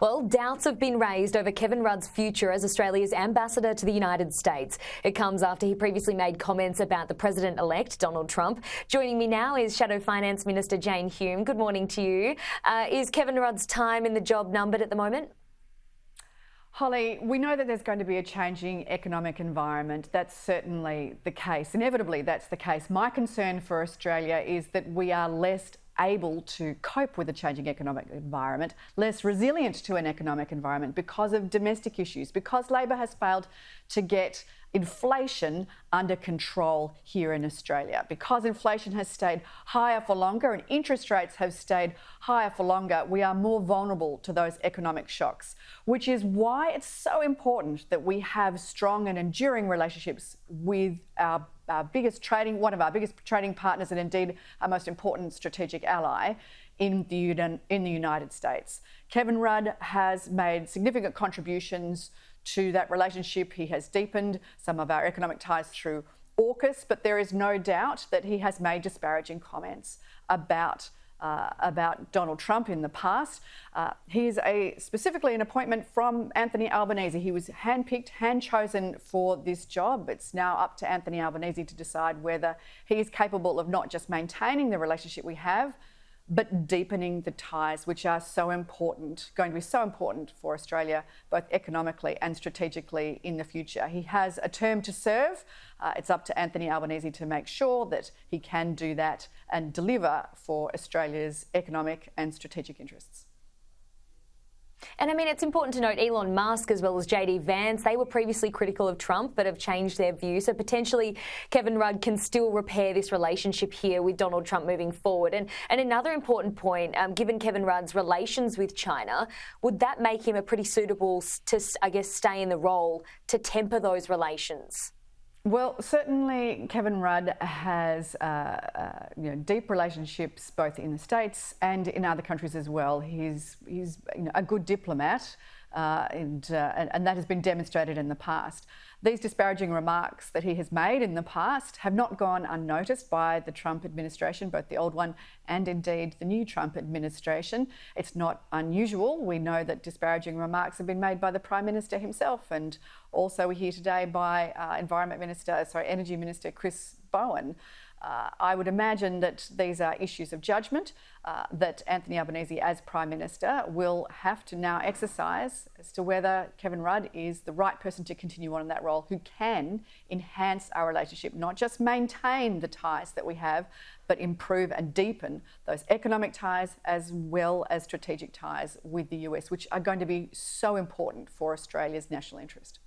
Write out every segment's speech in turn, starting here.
Well, doubts have been raised over Kevin Rudd's future as Australia's ambassador to the United States. It comes after he previously made comments about the President-elect, Donald Trump. Joining me now is Shadow Finance Minister Jane Hume. Good morning to you. Is Kevin Rudd's time in the job numbered at the moment? Holly, we know that there's going to be a changing economic environment. That's certainly the case. Inevitably, that's the case. My concern for Australia is that we are less able to cope with a changing economic environment, less resilient to an economic environment because of domestic issues, because Labor has failed to get inflation under control here in Australia, because inflation has stayed higher for longer and interest rates have stayed higher for longer. We are more vulnerable to those economic shocks, which is why it's so important that we have strong and enduring relationships with one of our biggest trading partners, and indeed our most important strategic ally in the United States. Kevin Rudd has made significant contributions to that relationship. He has deepened some of our economic ties through AUKUS, but there is no doubt that he has made disparaging comments about Donald Trump in the past. He is specifically an appointment from Anthony Albanese. He was handpicked, hand-chosen for this job. It's now up to Anthony Albanese to decide whether he is capable of not just maintaining the relationship we have, but deepening the ties, which are going to be so important for Australia, both economically and strategically in the future. He has a term to serve. It's up to Anthony Albanese to make sure that he can do that and deliver for Australia's economic and strategic interests. And I mean, it's important to note Elon Musk as well as JD Vance, they were previously critical of Trump but have changed their view. So potentially Kevin Rudd can still repair this relationship here with Donald Trump moving forward. And another important point, given Kevin Rudd's relations with China, would that make him a pretty suitable to, I guess, stay in the role to temper those relations? Well, certainly Kevin Rudd has deep relationships both in the States and in other countries as well. He's a good diplomat, and that has been demonstrated in the past. These disparaging remarks that he has made in the past have not gone unnoticed by the Trump administration, both the old one and indeed the new Trump administration. It's not unusual. We know that disparaging remarks have been made by the Prime Minister himself, and also we hear today by Energy Minister Chris Bowen. I would imagine that these are issues of judgment that Anthony Albanese, as Prime Minister, will have to now exercise as to whether Kevin Rudd is the right person to continue on in that role, who can enhance our relationship, not just maintain the ties that we have, but improve and deepen those economic ties as well as strategic ties with the US, which are going to be so important for Australia's national interest.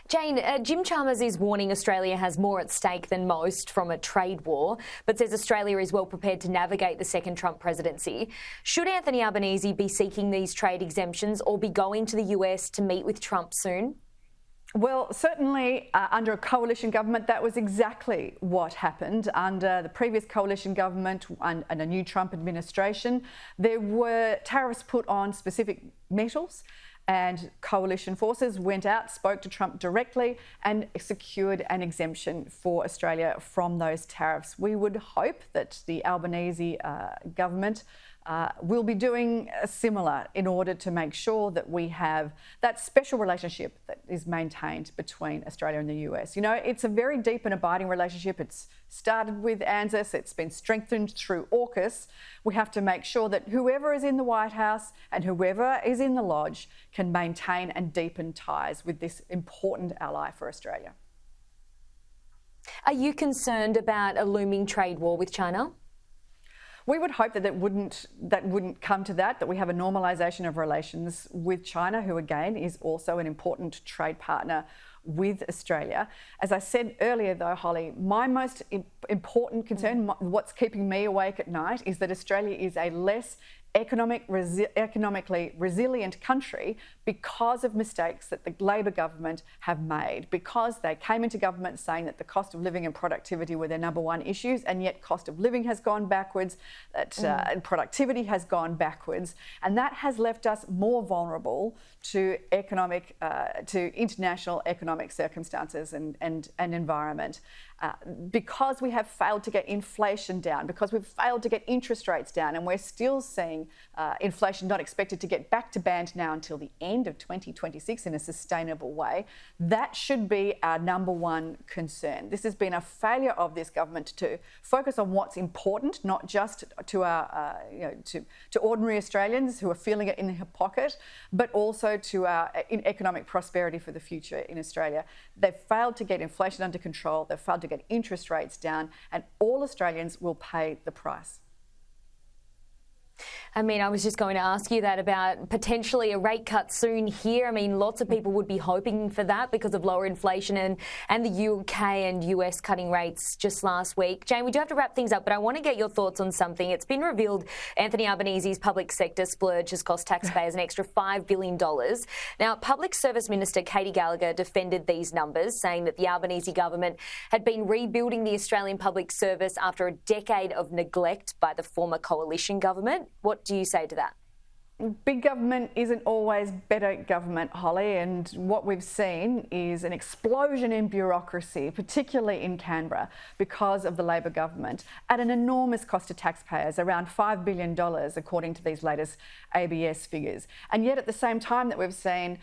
Jane, Jim Chalmers is warning Australia has more at stake than most from a trade war, but says Australia is well prepared to navigate the second Trump presidency. Should Anthony Albanese be seeking these trade exemptions or be going to the US to meet with Trump soon? Well, certainly under a coalition government, that was exactly what happened. Under the previous coalition government and a new Trump administration, there were tariffs put on specific metals, and coalition forces went out, spoke to Trump directly and secured an exemption for Australia from those tariffs. We would hope that the Albanese government will be doing similar in order to make sure that we have that special relationship that is maintained between Australia and the US. You know, it's a very deep and abiding relationship. It's started with ANZUS, it's been strengthened through AUKUS. We have to make sure that whoever is in the White House and whoever is in the Lodge can maintain and deepen ties with this important ally for Australia. Are you concerned about a looming trade war with China? We would hope that wouldn't come to that we have a normalisation of relations with China, who again is also an important trade partner with Australia. As I said earlier though, Holly, my most important concern, what's keeping me awake at night, is that Australia is a less economically resilient country because of mistakes that the Labor government have made, because they came into government saying that the cost of living and productivity were their number one issues, and yet cost of living has gone backwards, that productivity has gone backwards, and that has left us more vulnerable to international economic circumstances and environment. because we have failed to get inflation down, because we've failed to get interest rates down, and we're still seeing inflation not expected to get back to band now until the end of 2026 in a sustainable way, that should be our number one concern. This has been a failure of this government to focus on what's important, not just to our, to ordinary Australians who are feeling it in their pocket, but also to our economic prosperity for the future in Australia. They've failed to get inflation under control. They've failed to get interest rates down, and all Australians will pay the price. I mean, I was just going to ask you that about potentially a rate cut soon here. I mean, lots of people would be hoping for that because of lower inflation and the UK and US cutting rates just last week. Jane, we do have to wrap things up, but I want to get your thoughts on something. It's been revealed Anthony Albanese's public sector splurge has cost taxpayers an extra $5 billion. Now, Public Service Minister Katie Gallagher defended these numbers, saying that the Albanese government had been rebuilding the Australian public service after a decade of neglect by the former coalition government. What do you say to that? Big government isn't always better government, Holly, and what we've seen is an explosion in bureaucracy, particularly in Canberra, because of the Labor government, at an enormous cost to taxpayers, around $5 billion, according to these latest ABS figures. And yet at the same time that we've seen,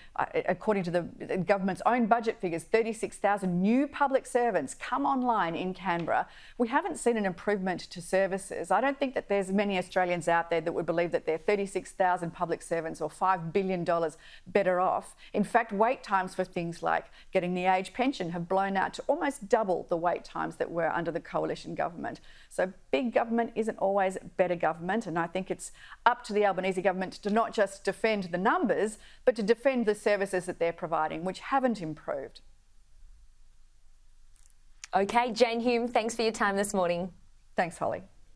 according to the government's own budget figures, 36,000 new public servants come online in Canberra, we haven't seen an improvement to services. I don't think that there's many Australians out there that would believe that they're 36,000 public servants or $5 billion better off. In fact, wait times for things like getting the age pension have blown out to almost double the wait times that were under the coalition government. So big government isn't always better government, and I think it's up to the Albanese government to not just defend the numbers, but to defend the services that they're providing, which haven't improved. Okay, Jane Hume, thanks for your time this morning. Thanks, Holly.